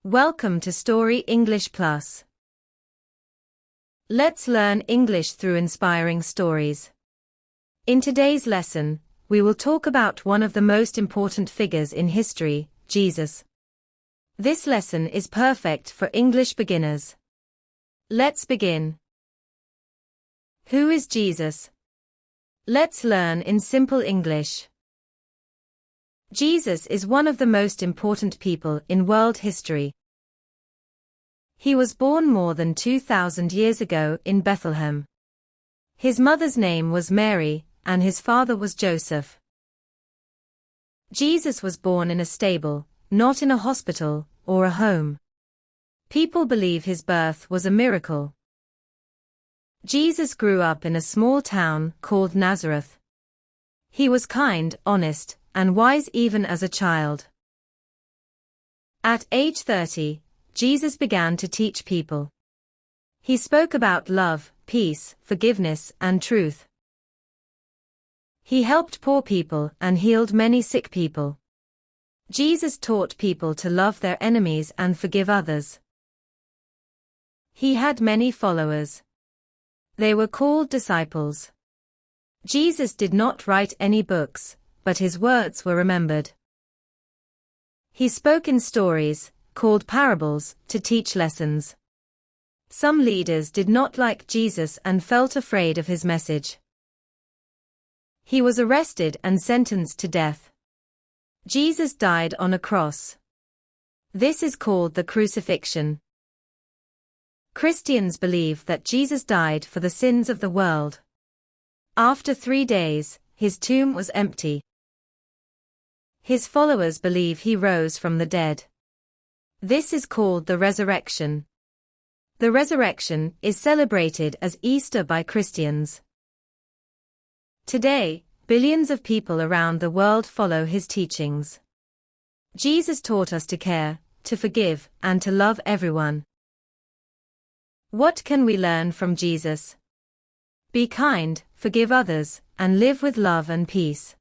Welcome to Story English Plus. Let's learn English through inspiring stories. In today's lesson, we will talk about one of the most important figures in history, Jesus. This lesson is perfect for English beginners. Let's begin. Who is Jesus? Let's learn in simple English. Jesus is one of the most important people in world history. He was born more than 2,000 years ago in Bethlehem. His mother's name was Mary, and his father was Joseph. Jesus was born in a stable, not in a hospital or a home. People believe his birth was a miracle. Jesus grew up in a small town called Nazareth. He was kind, honest, and wise even as a child. At age 30, Jesus began to teach people. He spoke about love, peace, forgiveness, and truth. He helped poor people and healed many sick people. Jesus taught people to love their enemies and forgive others. He had many followers. They were called disciples. Jesus did not write any books, but his words were remembered. He spoke in stories, called parables, to teach lessons. Some leaders did not like Jesus and felt afraid of his message. He was arrested and sentenced to death. Jesus died on a cross. This is called the crucifixion. Christians believe that Jesus died for the sins of the world. After 3 days, his tomb was empty. His followers believe he rose from the dead. This is called the resurrection. The resurrection is celebrated as Easter by Christians. Today, billions of people around the world follow his teachings. Jesus taught us to care, to forgive, and to love everyone. What can we learn from Jesus? Be kind, forgive others, and live with love and peace.